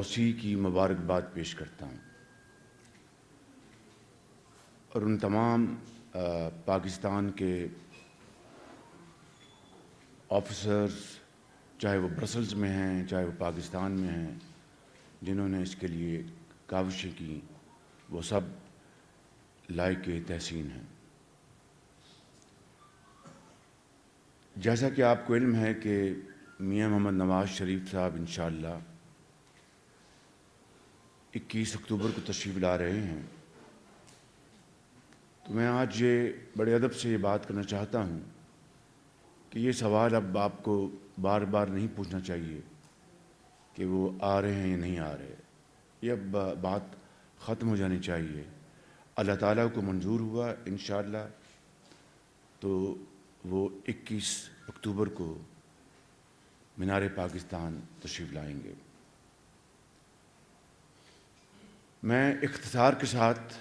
اسی کی مبارکباد پیش کرتا ہوں اور ان تمام پاکستان کے آفیسرز، چاہے وہ برسلز میں ہیں چاہے وہ پاکستان میں ہیں، جنہوں نے اس کے لیے کاوشیں کی، وہ سب لائق تحسین ہیں۔ جیسا کہ آپ کو علم ہے کہ میاں محمد نواز شریف صاحب انشاءاللہ 21 اکتوبر کو تشریف لا رہے ہیں، تو میں آج یہ بڑے ادب سے یہ بات کرنا چاہتا ہوں کہ یہ سوال اب آپ کو بار بار نہیں پوچھنا چاہیے کہ وہ آ رہے ہیں یا نہیں آ رہے، یہ اب بات ختم ہو جانی چاہیے۔ اللہ تعالیٰ کو منظور ہوا انشاءاللہ تو وہ 21 اکتوبر کو مینار پاکستان تشریف لائیں گے۔ میں اختصار کے ساتھ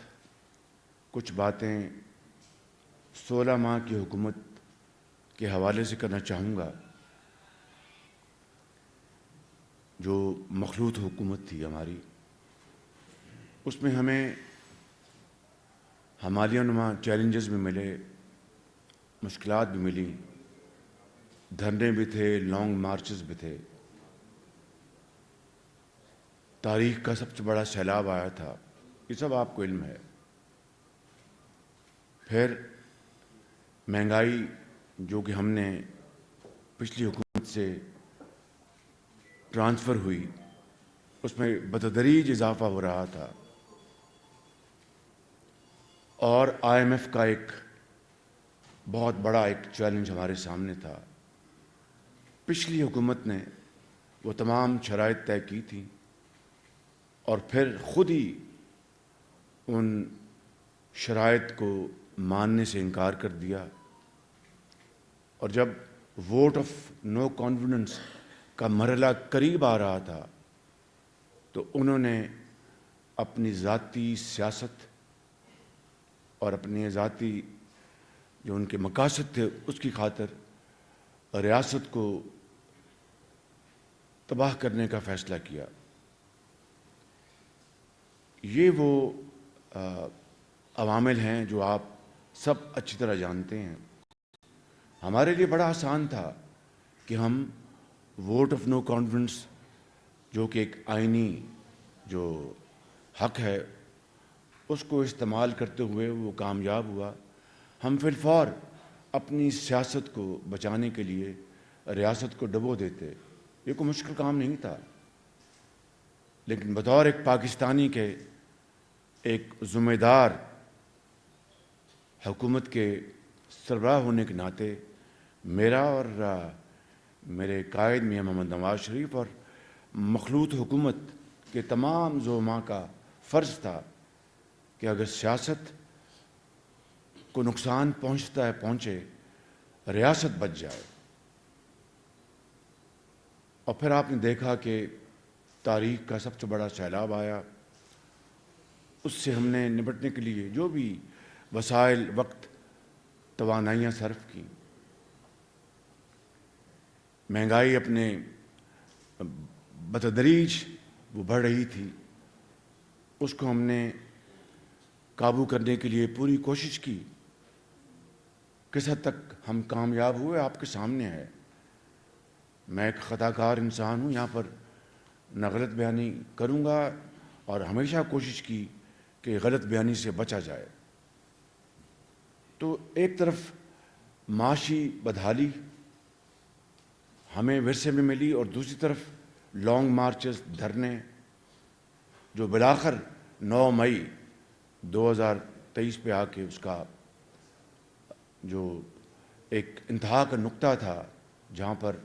کچھ باتیں 16 ماہ کی حکومت کے حوالے سے کرنا چاہوں گا، جو مخلوط حکومت تھی ہماری۔ اس میں ہمیں ہمالیہ نما چیلنجز بھی ملے، مشکلات بھی ملی، دھرنے بھی تھے، لانگ مارچز بھی تھے، تاریخ کا سب سے بڑا سیلاب آیا تھا، یہ سب آپ کو علم ہے۔ پھر مہنگائی جو کہ ہم نے پچھلی حکومت سے ٹرانسفر ہوئی، اس میں بتدریج اضافہ ہو رہا تھا، اور IMF کا ایک بہت بڑا ایک چیلنج ہمارے سامنے تھا۔ پچھلی حکومت نے وہ تمام شرائط طے کی تھیں اور پھر خود ہی ان شرائط کو ماننے سے انکار کر دیا، اور جب ووٹ آف نو کانفیڈنس کا مرحلہ قریب آ رہا تھا تو انہوں نے اپنی ذاتی سیاست اور اپنے ذاتی جو ان کے مقاصد تھے اس کی خاطر ریاست کو تباہ کرنے کا فیصلہ کیا۔ یہ وہ عوامل ہیں جو آپ سب اچھی طرح جانتے ہیں۔ ہمارے لیے بڑا آسان تھا کہ ہم ووٹ آف نو کانفیڈنس، جو کہ ایک آئینی جو حق ہے، اس کو استعمال کرتے ہوئے وہ کامیاب ہوا۔ ہم فی الفور اپنی سیاست کو بچانے کے لیے ریاست کو ڈبو دیتے، یہ کوئی مشکل کام نہیں تھا، لیکن بطور ایک پاکستانی کے ایک ذمہ دار حکومت کے سربراہ ہونے کے ناطے میرا اور میرے قائد میاں محمد نواز شریف اور مخلوط حکومت کے تمام زعماء کا فرض تھا کہ اگر سیاست کو نقصان پہنچتا ہے پہنچے، ریاست بچ جائے۔ اور پھر آپ نے دیکھا کہ تاریخ کا سب سے بڑا سیلاب آیا، اس سے ہم نے نپٹنے کے لیے جو بھی وسائل، وقت، توانائیاں صرف کی۔ مہنگائی اپنے بتدریج وہ بڑھ رہی تھی، اس کو ہم نے قابو کرنے کے لیے پوری کوشش کی۔ کس حد تک ہم کامیاب ہوئے آپ کے سامنے ہے۔ میں ایک خطا کار انسان ہوں، یہاں پر نہ غلط بیانی کروں گا، اور ہمیشہ کوشش کی کہ غلط بیانی سے بچا جائے۔ تو ایک طرف معاشی بدحالی ہمیں ورثے میں ملی، اور دوسری طرف لانگ مارچز، دھرنے، جو بالآخر 9 مئی 2023 پہ آ کے اس کا جو ایک انتہا کا نقطہ تھا، جہاں پر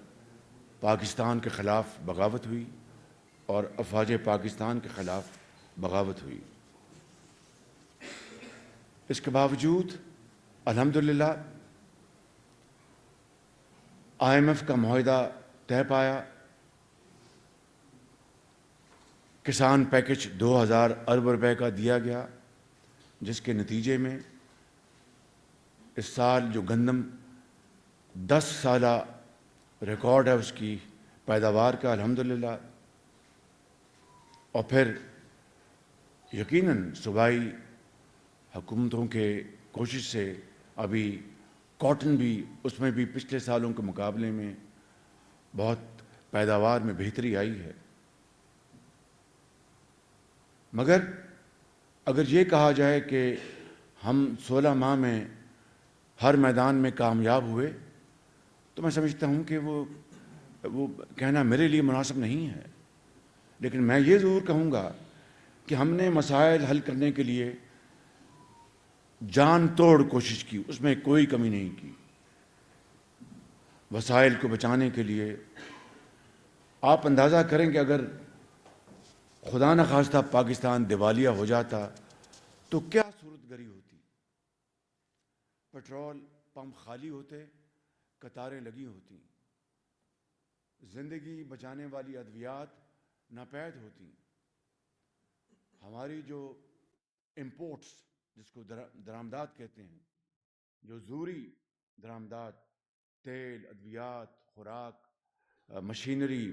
پاکستان کے خلاف بغاوت ہوئی اور افواج پاکستان کے خلاف بغاوت ہوئی۔ اس کے باوجود الحمدللہ IMF کا معاہدہ طے پایا، کسان پیکج 2000 ارب روپے کا دیا گیا، جس کے نتیجے میں اس سال جو گندم 10 سالہ ریکارڈ ہے اس کی پیداوار کا، الحمدللہ اور پھر یقیناً صوبائی حکومتوں کے کوشش سے ابھی کاٹن بھی اس میں بھی پچھلے سالوں کے مقابلے میں بہت پیداوار میں بہتری آئی ہے. مگر اگر یہ کہا جائے کہ ہم 16 ماہ میں ہر میدان میں کامیاب ہوئے تو میں سمجھتا ہوں کہ وہ کہنا میرے لیے مناسب نہیں ہے. لیکن میں یہ ضرور کہوں گا کہ ہم نے مسائل حل کرنے کے لیے جان توڑ کوشش کی، اس میں کوئی کمی نہیں کی. وسائل کو بچانے کے لیے آپ اندازہ کریں کہ اگر خدا نخواستہ پاکستان دیوالیہ ہو جاتا تو کیا صورت گری ہوتی. پیٹرول پمپ خالی ہوتے، قطاریں لگی ہوتی، زندگی بچانے والی ادویات ناپید ہوتی. ہماری جو امپورٹس جس کو درآمدات کہتے ہیں، جو ضروری درآمدات، تیل، ادویات، خوراک، مشینری،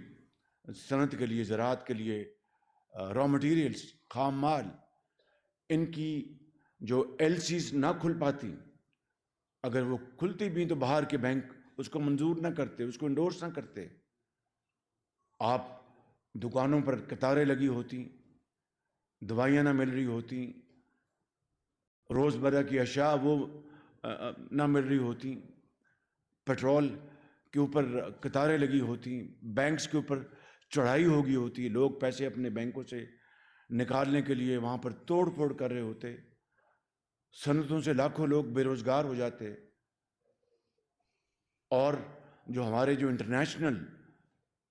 صنعت کے لیے، زراعت کے لیے، را مٹیریلز، خام مال، ان کی جو ایل سیز نہ کھل پاتی، اگر وہ کھلتی بھی تو باہر کے بینک اس کو منظور نہ کرتے، اس کو انڈورس نہ کرتے. آپ دکانوں پر قطاریں لگی ہوتی، دوائیاں نہ مل رہی ہوتی، روزمرہ کی اشیاء وہ نہ مل رہی ہوتی، پیٹرول کے اوپر قطاریں لگی ہوتی، بینکس کے اوپر چڑھائی ہو گئی ہوتی، لوگ پیسے اپنے بینکوں سے نکالنے کے لیے وہاں پر توڑ پھوڑ کر رہے ہوتے، صنعتوں سے لاکھوں لوگ بے روزگار ہو جاتے. اور جو ہمارے جو انٹرنیشنل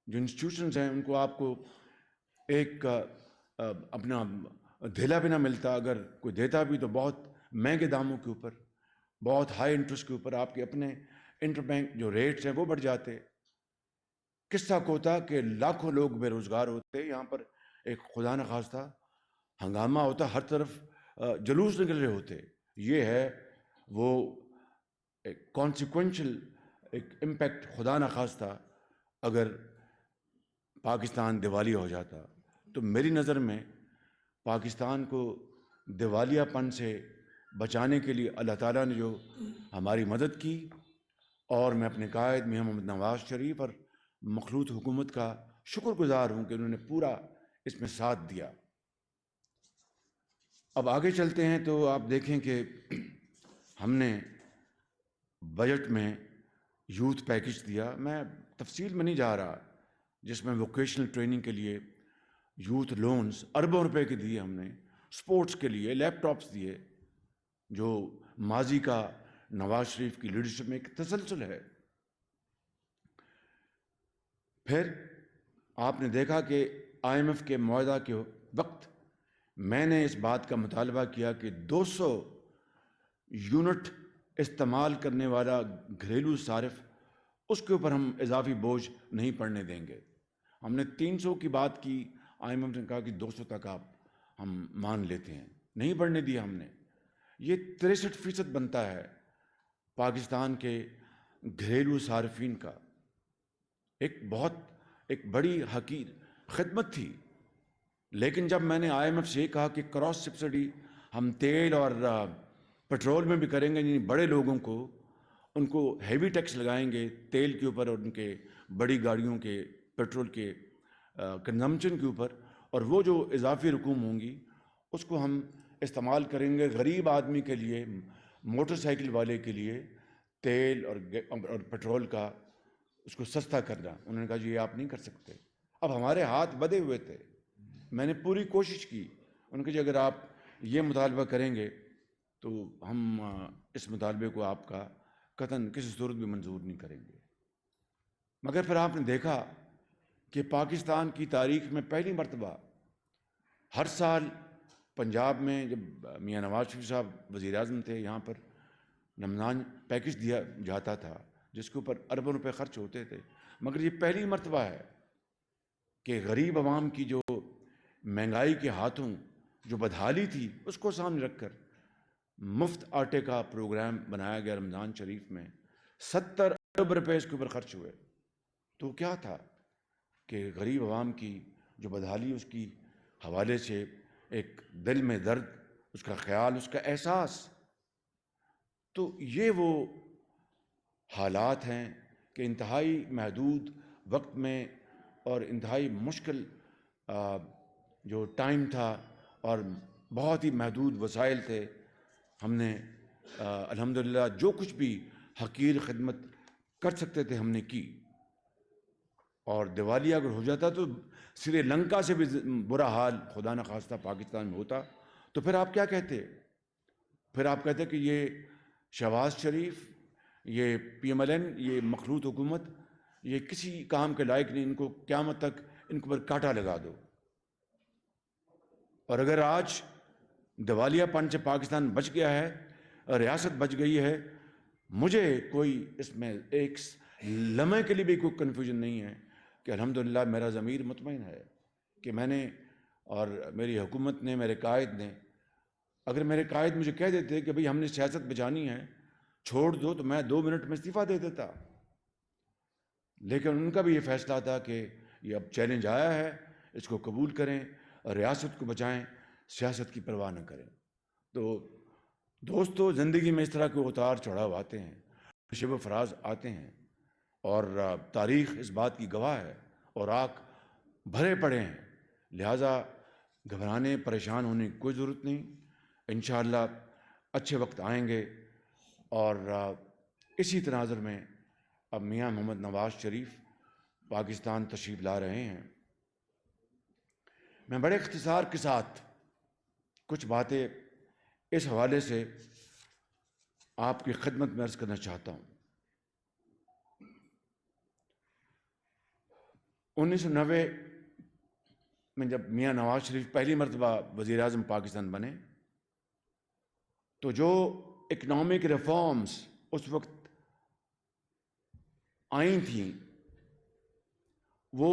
جو انسٹیٹیوشنز ہیں ان کو آپ کو ایک اپنا دھیلا بھی نہ ملتا. اگر کوئی دیتا بھی تو بہت مہنگے داموں کے اوپر، بہت ہائی انٹرسٹ کے اوپر. آپ کے اپنے انٹر بینک جو ریٹس ہیں وہ بڑھ جاتے. قصہ کو ہوتا کہ لاکھوں لوگ بے روزگار ہوتے. یہاں پر ایک خدا نخواستہ ہنگامہ ہوتا، ہر طرف جلوس نکل رہے ہوتے. یہ ہے وہ ایک کانسیکوینشل ایک امپیکٹ خدا نخواستہ اگر پاکستان دیوالیہ ہو جاتا. تو میری نظر میں پاکستان کو دیوالیہ پن سے بچانے کے لیے اللہ تعالیٰ نے جو ہماری مدد کی، اور میں اپنے قائد میاں محمد نواز شریف اور مخلوط حکومت کا شکر گزار ہوں کہ انہوں نے پورا اس میں ساتھ دیا. اب آگے چلتے ہیں تو آپ دیکھیں کہ ہم نے بجٹ میں یوتھ پیکج دیا. میں تفصیل میں نہیں جا رہا، جس میں ووکیشنل ٹریننگ کے لیے یوتھ لونز اربوں روپے کے دیے ہم نے، سپورٹس کے لیے لیپ ٹاپس دیے، جو ماضی کا نواز شریف کی لیڈرشپ میں ایک تسلسل ہے. پھر آپ نے دیکھا کہ IMF کے معاہدہ کے وقت میں نے اس بات کا مطالبہ کیا کہ 200 یونٹ استعمال کرنے والا گھریلو صارف، اس کے اوپر ہم اضافی بوجھ نہیں پڑنے دیں گے. ہم نے 300 کی بات کی، IMF نے کہا کہ 200 تک آپ ہم مان لیتے ہیں، نہیں بڑھنے دیا ہم نے. یہ 63% بنتا ہے پاکستان کے گھریلو صارفین کا. ایک بڑی حقیر خدمت تھی. لیکن جب میں نے IMF سے یہ کہا کہ کراس سبسڈی ہم تیل اور پیٹرول میں بھی کریں گے، یعنی بڑے لوگوں کو ان کو ہیوی ٹیکس لگائیں گے تیل کے اوپر اور ان کے بڑی گاڑیوں کے پیٹرول کے کنزمپشن کے اوپر، اور وہ جو اضافی رقوم ہوں گی اس کو ہم استعمال کریں گے غریب آدمی کے لیے، موٹر سائیکل والے کے لیے تیل اور پیٹرول کا اس کو سستا کرنا. انہوں نے کہا جی یہ آپ نہیں کر سکتے. اب ہمارے ہاتھ بدے ہوئے تھے. میں نے پوری کوشش کی. ان کے جی اگر آپ یہ مطالبہ کریں گے تو ہم اس مطالبے کو آپ کا قطعاً کسی صورت بھی منظور نہیں کریں گے. مگر پھر آپ نے دیکھا کہ پاکستان کی تاریخ میں پہلی مرتبہ ہر سال پنجاب میں جب میاں نواز شریف صاحب وزیر اعظم تھے، یہاں پر رمضان پیکج دیا جاتا تھا جس کے اوپر اربوں روپے خرچ ہوتے تھے. مگر یہ پہلی مرتبہ ہے کہ غریب عوام کی جو مہنگائی کے ہاتھوں جو بدحالی تھی اس کو سامنے رکھ کر مفت آٹے کا پروگرام بنایا گیا رمضان شریف میں. 70 ارب روپے اس کے اوپر خرچ ہوئے. تو کیا تھا کہ غریب عوام کی جو بدحالی اس کی حوالے سے ایک دل میں درد، اس کا خیال، اس کا احساس. تو یہ وہ حالات ہیں کہ انتہائی محدود وقت میں اور انتہائی مشکل جو ٹائم تھا اور بہت ہی محدود وسائل تھے، ہم نے الحمدللہ جو کچھ بھی حقیر خدمت کر سکتے تھے ہم نے کی. اور دیوالیہ اگر ہو جاتا تو سری لنکا سے بھی برا حال خدا نخواستہ پاکستان میں ہوتا. تو پھر آپ کیا کہتے؟ پھر آپ کہتے کہ یہ شہباز شریف، یہ PMLN، یہ مخلوط حکومت، یہ کسی کام کے لائق نہیں، ان کو قیامت تک ان کے اوپر کانٹا لگا دو. اور اگر آج دیوالیہ پن سے پاکستان بچ گیا ہے، ریاست بچ گئی ہے، مجھے کوئی اس میں ایک لمحے کے لیے بھی کوئی کنفیوژن نہیں ہے کہ الحمدللہ میرا ضمیر مطمئن ہے کہ میں نے اور میری حکومت نے، میرے قائد نے، اگر میرے قائد مجھے کہہ دیتے کہ بھئی ہم نے سیاست بچانی ہے، چھوڑ دو، تو میں 2 منٹ میں استعفیٰ دے دیتا. لیکن ان کا بھی یہ فیصلہ تھا کہ یہ اب چیلنج آیا ہے، اس کو قبول کریں، ریاست کو بچائیں، سیاست کی پرواہ نہ کریں. تو دوستو، زندگی میں اس طرح کے اتار چڑھاؤ آتے ہیں، شب و فراز آتے ہیں، اور تاریخ اس بات کی گواہ ہے، اور آنکھ بھرے پڑے ہیں. لہٰذا گھبرانے، پریشان ہونے کی کوئی ضرورت نہیں. انشاءاللہ اچھے وقت آئیں گے. اور اسی تناظر میں اب میاں محمد نواز شریف پاکستان تشریف لا رہے ہیں. میں بڑے اختصار کے ساتھ کچھ باتیں اس حوالے سے آپ کی خدمت میں عرض کرنا چاہتا ہوں. 1990 میں جب میاں نواز شریف پہلی مرتبہ وزیر اعظم پاکستان بنے، تو جو اکنامک ریفارمز اس وقت آئی تھیں، وہ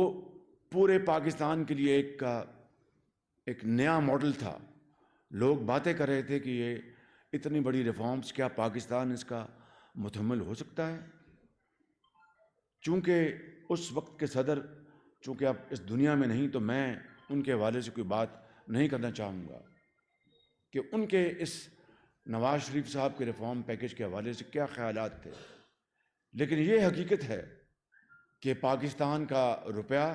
پورے پاکستان کے لیے ایک نیا ماڈل تھا. لوگ باتیں کر رہے تھے کہ یہ اتنی بڑی ریفارمز، کیا پاکستان اس کا متحمل ہو سکتا ہے؟ چونکہ اس وقت کے صدر چونکہ اب اس دنیا میں نہیں، تو میں ان کے حوالے سے کوئی بات نہیں کرنا چاہوں گا کہ ان کے اس نواز شریف صاحب کے ریفارم پیکج کے حوالے سے کیا خیالات تھے. لیکن یہ حقیقت ہے کہ پاکستان کا روپیہ،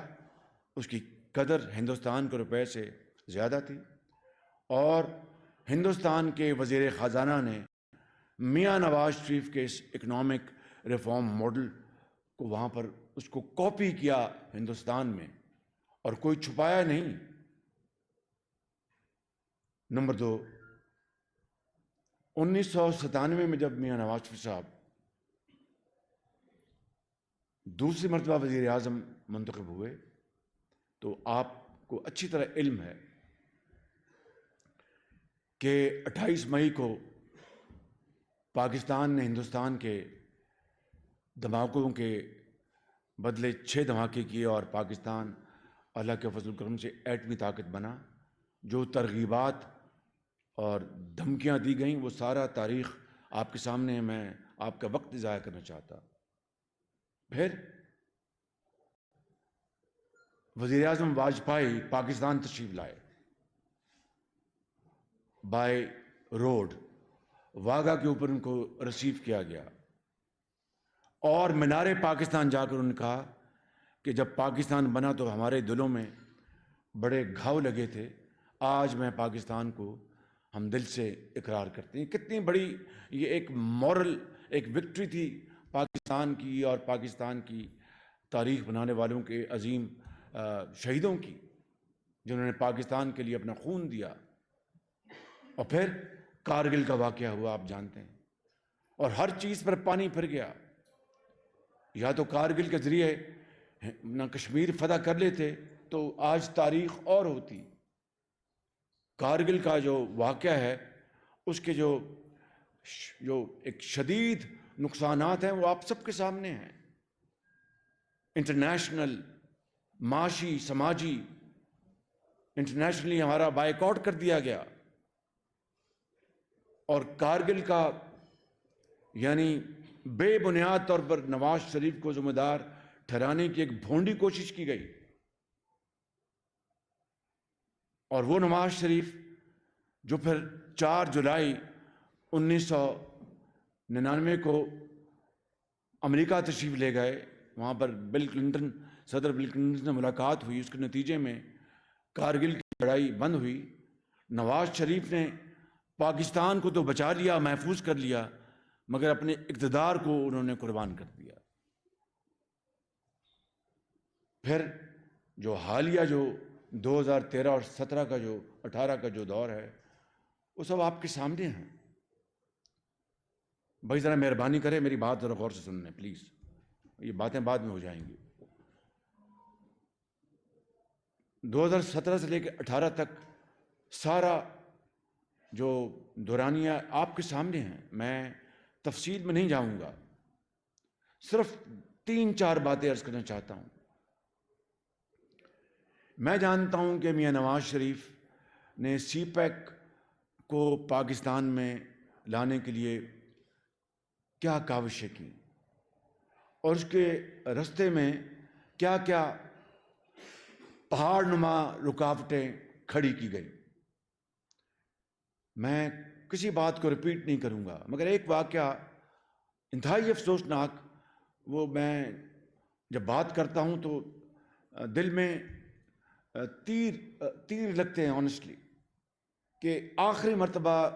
اس کی قدر ہندوستان کے روپے سے زیادہ تھی، اور ہندوستان کے وزیر خزانہ نے میاں نواز شریف کے اس اکنامک ریفارم ماڈل کو وہاں پر اس کو کاپی کیا ہندوستان میں، اور کوئی چھپایا نہیں. نمبر 2، 1997 میں جب میاں نواز شریف صاحب دوسری مرتبہ وزیر اعظم منتخب ہوئے، تو آپ کو اچھی طرح علم ہے کہ 28 مئی کو پاکستان نے ہندوستان کے دھماکوں کے بدلے 6 دھماکے کیے، اور پاکستان اللہ کے فضل و کرم سے ایٹمی طاقت بنا. جو ترغیبات اور دھمکیاں دی گئیں، وہ سارا تاریخ آپ کے سامنے ہے، میں آپ کا وقت ضائع کرنا چاہتا. پھر وزیر اعظم واجپئی پاکستان تشریف لائے، بائی روڈ واگا کے اوپر ان کو ریسیو کیا گیا، اور مینار پاکستان جا کر انہوں نے کہا کہ جب پاکستان بنا تو ہمارے دلوں میں بڑے گھاؤ لگے تھے، آج میں پاکستان کو ہم دل سے اقرار کرتے ہیں. کتنی بڑی یہ ایک مورل، ایک وکٹری تھی پاکستان کی اور پاکستان کی تاریخ بنانے والوں کے عظیم شہیدوں کی، جنہوں نے پاکستان کے لیے اپنا خون دیا. اور پھر کارگل کا واقعہ ہوا، آپ جانتے ہیں، اور ہر چیز پر پانی پھر گیا. یا تو کارگل کے ذریعے نہ کشمیر فتح کر لیتے تو آج تاریخ اور ہوتی. کارگل کا جو واقعہ ہے، اس کے جو ایک شدید نقصانات ہیں، وہ آپ سب کے سامنے ہیں. انٹرنیشنل، معاشی، سماجی، انٹرنیشنلی ہمارا بائیکاٹ کر دیا گیا. اور کارگل کا یعنی بے بنیاد طور پر نواز شریف کو ذمہ دار ٹھہرانے کی ایک بھونڈی کوشش کی گئی. اور وہ نواز شریف جو پھر 4 جولائی 1999 کو امریکہ تشریف لے گئے، وہاں پر صدر بل کلنٹن سے ملاقات ہوئی، اس کے نتیجے میں کارگل کی لڑائی بند ہوئی۔ نواز شریف نے پاکستان کو تو بچا لیا، محفوظ کر لیا، مگر اپنے اقتدار کو انہوں نے قربان کر دیا۔ پھر جو حالیہ 2013 اور 17 کا 18 کا جو دور ہے، وہ سب آپ کے سامنے ہیں۔ بھائی ذرا مہربانی کرے میری بات ذرا غور سے سن لیں پلیز، یہ باتیں بعد میں ہو جائیں گی۔ 2017 سے لے کے 18 تک سارا جو دورانیہ آپ کے سامنے ہیں، میں تفصیل میں نہیں جاؤں گا، صرف 3-4 باتیں عرض کرنا چاہتا ہوں۔ میں جانتا ہوں کہ میاں نواز شریف نے سی پیک کو پاکستان میں لانے کے لیے کیا کاوشیں کی، اور اس کے راستے میں کیا کیا پہاڑ نما رکاوٹیں کھڑی کی گئی۔ میں کسی بات کو ریپیٹ نہیں کروں گا، مگر ایک واقعہ انتہائی افسوسناک، وہ میں جب بات کرتا ہوں تو دل میں تیر لگتے ہیں آنیسٹلی، کہ آخری مرتبہ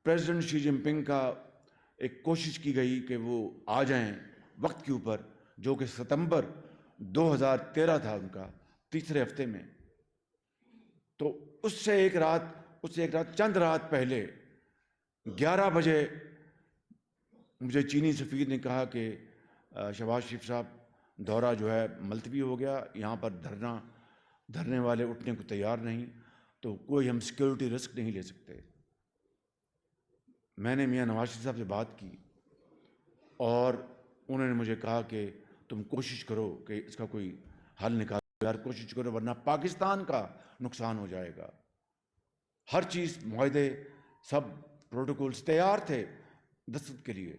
پریزیڈنٹ شی جن پنگ کا ایک کوشش کی گئی کہ وہ آ جائیں وقت کے اوپر، جو کہ ستمبر 2013 تھا ان کا 3رے ہفتے میں۔ تو اس سے ایک رات چند رات پہلے 11 بجے مجھے چینی سفیر نے کہا کہ شہباز شریف صاحب، دورہ جو ہے ملتوی ہو گیا، یہاں پر دھرنے والے اٹھنے کو تیار نہیں، تو کوئی ہم سیکیورٹی رسک نہیں لے سکتے۔ میں نے میاں نواز شریف صاحب سے بات کی اور انہوں نے مجھے کہا کہ تم کوشش کرو کہ اس کا کوئی حل نکالو، یار کوشش کرو ورنہ پاکستان کا نقصان ہو جائے گا۔ ہر چیز، معاہدے، سب پروٹوکولز تیار تھے دستخط کے لیے۔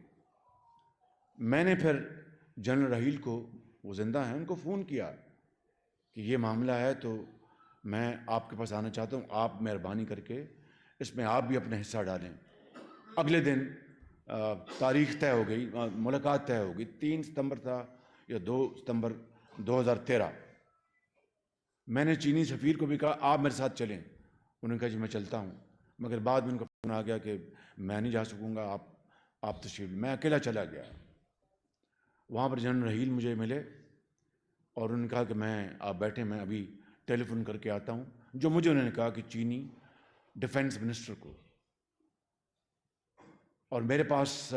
میں نے پھر جنرل رحیل کو، وہ زندہ ہیں، ان کو فون کیا کہ یہ معاملہ ہے تو میں آپ کے پاس آنا چاہتا ہوں، آپ مہربانی کر کے اس میں آپ بھی اپنا حصہ ڈالیں۔ اگلے دن تاریخ طے ہو گئی، ملاقات طے ہو گئی، 3 ستمبر تھا یا 2 ستمبر 2013۔ میں نے چینی سفیر کو بھی کہا آپ میرے ساتھ چلیں، انہوں نے کہا جی میں چلتا ہوں، مگر بعد میں ان کا فون آ گیا کہ میں نہیں جا سکوں گا، آپ تشریف، میں اکیلا چلا گیا۔ وہاں پر جنرل رحیل مجھے ملے اور انہوں نے کہا کہ آپ بیٹھے، میں ابھی ٹیلی فون کر کے آتا ہوں، جو مجھے انہوں نے کہا کہ چینی ڈیفنس منسٹر کو۔ اور میرے پاس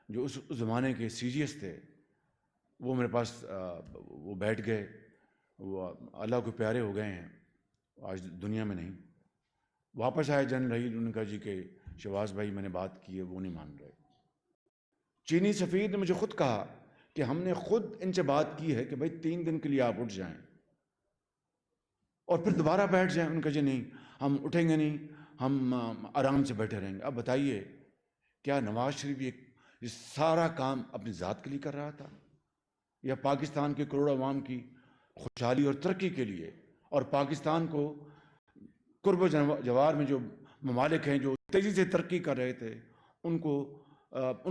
جو اس زمانے کے سی جی ایس تھے، وہ میرے پاس وہ بیٹھ گئے، وہ اللہ کو پیارے ہو گئے ہیں، آج دنیا میں نہیں۔ واپس آئے جنرل رحیل، انہوں نے کہا جی کہ شہباز بھائی میں نے بات کی ہے، وہ نہیں مان رہے۔ چینی سفیر نے مجھے خود کہا کہ ہم نے خود ان سے بات کی ہے کہ بھائی 3 دن کے لیے آپ اٹھ جائیں اور پھر دوبارہ بیٹھ جائیں۔ ان کا جی نہیں، ہم اٹھیں گے نہیں، ہم آرام سے بیٹھے رہیں گے۔ اب بتائیے، کیا نواز شریف یہ سارا کام اپنی ذات کے لیے کر رہا تھا، یا پاکستان کے کروڑوں عوام کی خوشحالی اور ترقی کے لیے، اور پاکستان کو قرب و جوار میں جو ممالک ہیں جو تیزی سے ترقی کر رہے تھے، ان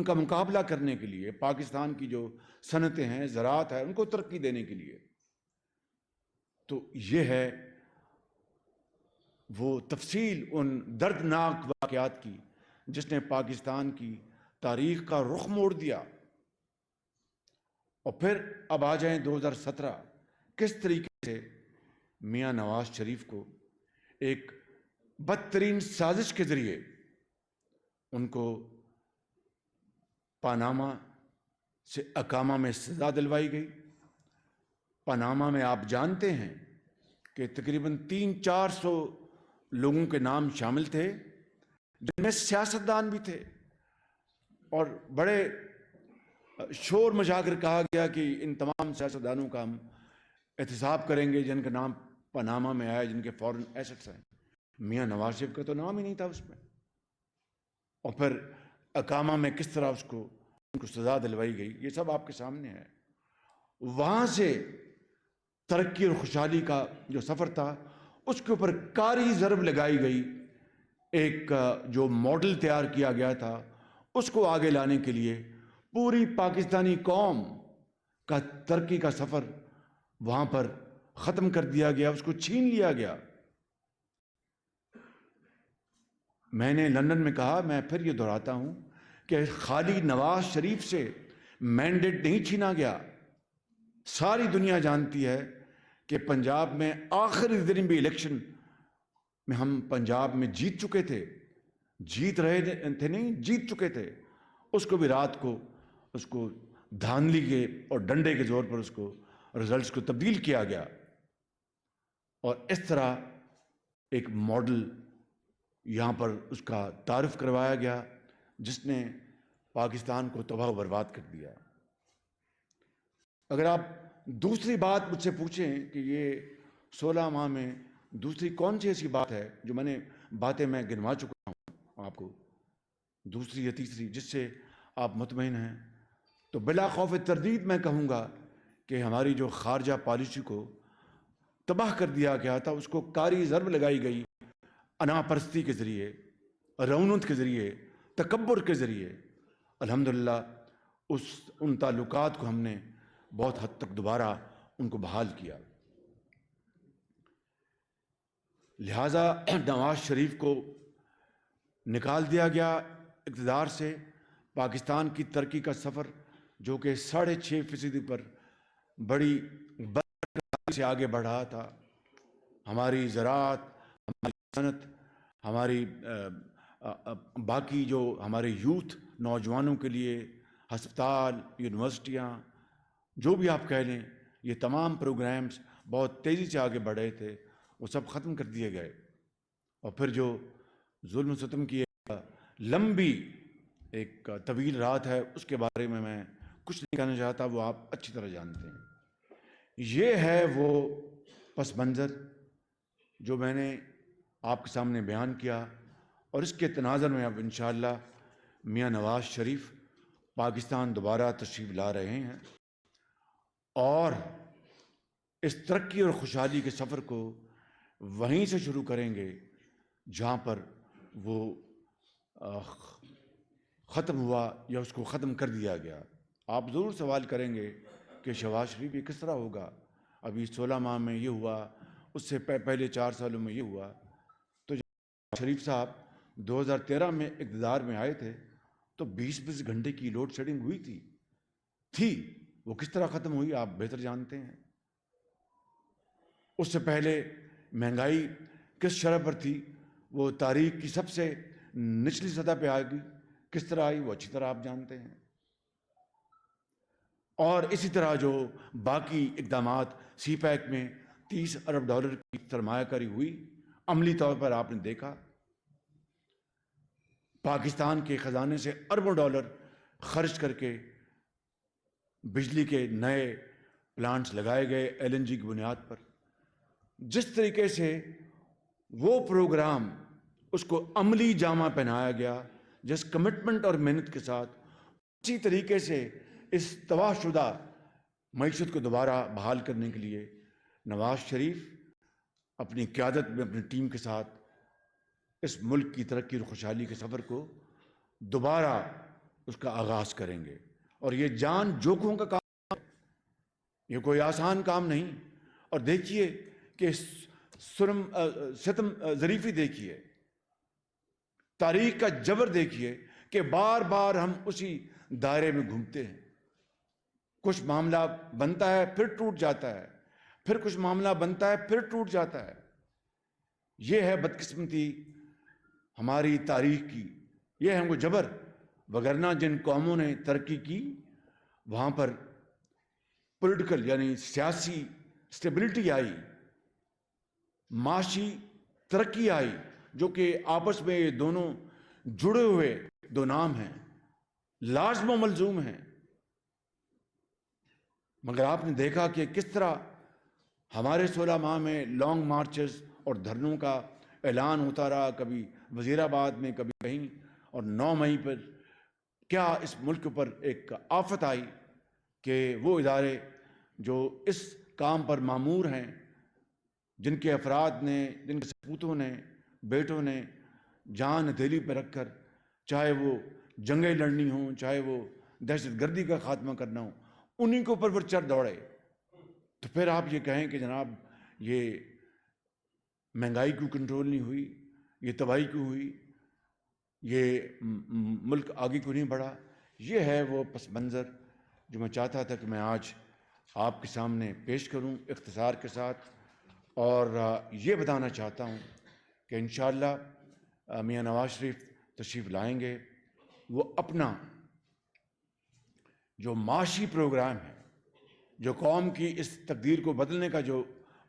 کا مقابلہ کرنے کے لیے، پاکستان کی جو صنعتیں ہیں، زراعت ہے، ان کو ترقی دینے کے لیے؟ تو یہ ہے وہ تفصیل ان دردناک واقعات کی جس نے پاکستان کی تاریخ کا رخ موڑ دیا۔ اور پھر اب آ جائیں 2017، کس طریقے سے میاں نواز شریف کو ایک بدترین سازش کے ذریعے ان کو پاناما سے اقامہ میں سزا دلوائی گئی۔ پاناما میں آپ جانتے ہیں کہ تقریباً 300-400 لوگوں کے نام شامل تھے، جن میں سیاستدان بھی تھے، اور بڑے شور مچا کر کہا گیا کہ ان تمام سیاستدانوں کا ہم احتساب کریں گے جن کا نام پاناما میں آیا، جن کے فورن ایسٹس ہیں۔ میاں نواز شریف کا تو نام ہی نہیں تھا اس میں۔ اور پھر اقامہ میں کس طرح ان کو سزا دلوائی گئی، یہ سب آپ کے سامنے ہے۔ وہاں سے ترقی اور خوشحالی کا جو سفر تھا، اس کے اوپر کاری ضرب لگائی گئی، ایک جو ماڈل تیار کیا گیا تھا اس کو آگے لانے کے لیے پوری پاکستانی قوم کا ترقی کا سفر وہاں پر ختم کر دیا گیا، اس کو چھین لیا گیا۔ میں نے لندن میں کہا، میں پھر یہ دہراتا ہوں کہ خالی نواز شریف سے مینڈیٹ نہیں چھینا گیا۔ ساری دنیا جانتی ہے کہ پنجاب میں آخری دن بھی الیکشن میں ہم پنجاب میں جیت چکے تھے، جیت رہے تھے نہیں، جیت چکے تھے۔ اس کو بھی رات کو اس کو دھاندلی کے اور ڈنڈے کے زور پر اس کو رزلٹس کو تبدیل کیا گیا، اور اس طرح ایک ماڈل یہاں پر اس کا تعارف کروایا گیا جس نے پاکستان کو تباہ و برباد کر دیا۔ اگر آپ دوسری بات مجھ سے پوچھیں کہ یہ 16 ماہ میں دوسری کون سی ایسی بات ہے جو باتیں میں گنوا چکا ہوں آپ کو، دوسری یا تیسری جس سے آپ مطمئن ہیں، تو بلا خوف تردید میں کہوں گا کہ ہماری جو خارجہ پالیسی کو تباہ کر دیا گیا تھا، اس کو کاری ضرب لگائی گئی انا پرستی کے ذریعے، رونت کے ذریعے، تکبر کے ذریعے۔ الحمدللہ ان تعلقات کو ہم نے بہت حد تک دوبارہ ان کو بحال کیا۔ لہٰذا نواز شریف کو نکال دیا گیا اقتدار سے۔ پاکستان کی ترقی کا سفر جو کہ 6.5% پر بڑی برقراری سے آگے بڑھ رہا تھا، ہماری زراعت، ہماری صنعت، ہماری باقی جو ہمارے یوتھ نوجوانوں کے لیے ہسپتال، یونیورسٹیاں، جو بھی آپ کہہ لیں، یہ تمام پروگرامز بہت تیزی سے آگے بڑھ رہے تھے، وہ سب ختم کر دیے گئے۔ اور پھر جو ظلم و ستم کی ایک لمبی ایک طویل رات ہے، اس کے بارے میں کچھ نہیں کہنا چاہتا، وہ آپ اچھی طرح جانتے ہیں۔ یہ ہے وہ پس منظر جو میں نے آپ کے سامنے بیان کیا، اور اس کے تناظر میں اب انشاءاللہ میاں نواز شریف پاکستان دوبارہ تشریف لا رہے ہیں، اور اس ترقی اور خوشحالی کے سفر کو وہیں سے شروع کریں گے جہاں پر وہ ختم ہوا یا اس کو ختم کر دیا گیا۔ آپ ضرور سوال کریں گے کہ شہباز شریف یہ کس طرح ہوگا؟ ابھی 16 ماہ میں یہ ہوا، اس سے پہلے 4 سالوں میں یہ ہوا۔ تو جب شریف صاحب 2013 میں اقتدار میں آئے تھے تو 20 گھنٹے کی لوڈ شیڈنگ ہوئی تھی، وہ کس طرح ختم ہوئی آپ بہتر جانتے ہیں۔ اس سے پہلے مہنگائی کس شرح پر تھی، وہ تاریخ کی سب سے نچلی سطح پہ آئے گی، کس طرح آئی وہ اچھی طرح آپ جانتے ہیں۔ اور اسی طرح جو باقی اقدامات سی پیک میں $30 ارب کی سرمایہ کاری ہوئی، عملی طور پر آپ نے دیکھا پاکستان کے خزانے سے اربوں ڈالر خرچ کر کے بجلی کے نئے پلانٹس لگائے گئے LNG کی بنیاد پر۔ جس طریقے سے وہ پروگرام اس کو عملی جامہ پہنایا گیا، جس کمٹمنٹ اور محنت کے ساتھ، اسی طریقے سے اس تباہ شدہ معیشت کو دوبارہ بحال کرنے کے لیے نواز شریف اپنی قیادت میں اپنی ٹیم کے ساتھ اس ملک کی ترقی اور خوشحالی کے سفر کو دوبارہ اس کا آغاز کریں گے۔ اور یہ جان جوکھوں کا کام ہے، یہ کوئی آسان کام نہیں۔ اور دیکھیے کہ ستم ظریفی دیکھیے، تاریخ کا جبر دیکھیے کہ بار بار ہم اسی دائرے میں گھومتے ہیں۔ کچھ معاملہ بنتا ہے پھر ٹوٹ جاتا ہے، پھر کچھ معاملہ بنتا ہے پھر ٹوٹ جاتا ہے۔ یہ ہے بدقسمتی ہماری تاریخ کی، یہ ہے وہ جبر۔ وگرنہ جن قوموں نے ترقی کی وہاں پر پولیٹیکل یعنی سیاسی اسٹیبلٹی آئی، معاشی ترقی آئی، جو کہ آپس میں یہ دونوں جڑے ہوئے دو نام ہیں، لازم و ملزوم ہیں۔ مگر آپ نے دیکھا کہ کس طرح ہمارے 16 ماہ میں لانگ مارچز اور دھرنوں کا اعلان ہوتا رہا، کبھی وزیر آباد میں، کبھی کہیں، اور 9 مئی پر کیا اس ملک پر ایک آفت آئی کہ وہ ادارے جو اس کام پر مامور ہیں، جن کے افراد نے، جن کے سپوتوں نے، بیٹوں نے جان ہتھیلی پہ رکھ کر، چاہے وہ جنگیں لڑنی ہوں، چاہے وہ دہشت گردی کا خاتمہ کرنا ہو، انہیں کے اوپر چڑھ دوڑے، تو پھر آپ یہ کہیں کہ جناب یہ مہنگائی کیوں کنٹرول نہیں ہوئی، یہ تباہی کیوں ہوئی، یہ ملک آگے کیوں نہیں بڑھا؟ یہ ہے وہ پس منظر جو میں چاہتا تھا کہ میں آج آپ کے سامنے پیش کروں اختصار کے ساتھ، اور یہ بتانا چاہتا ہوں کہ انشاءاللہ میاں نواز شریف تشریف لائیں گے، وہ اپنا جو معاشی پروگرام ہے، جو قوم کی اس تقدیر کو بدلنے کا جو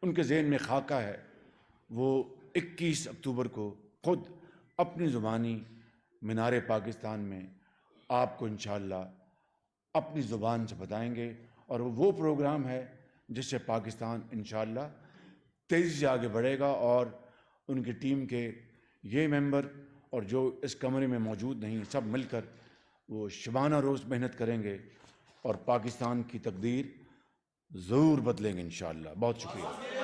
ان کے ذہن میں خاکہ ہے، وہ 21 اکتوبر کو خود اپنی زبانی مینار پاکستان میں آپ کو انشاءاللہ اپنی زبان سے بتائیں گے، اور وہ پروگرام ہے جس سے پاکستان انشاءاللہ تیزی سے آگے بڑھے گا، اور ان کی ٹیم کے یہ ممبر اور جو اس کمرے میں موجود نہیں، سب مل کر وہ شبانہ روز محنت کریں گے اور پاکستان کی تقدیر ضرور بدلیں گے انشاءاللہ۔ بہت شکریہ۔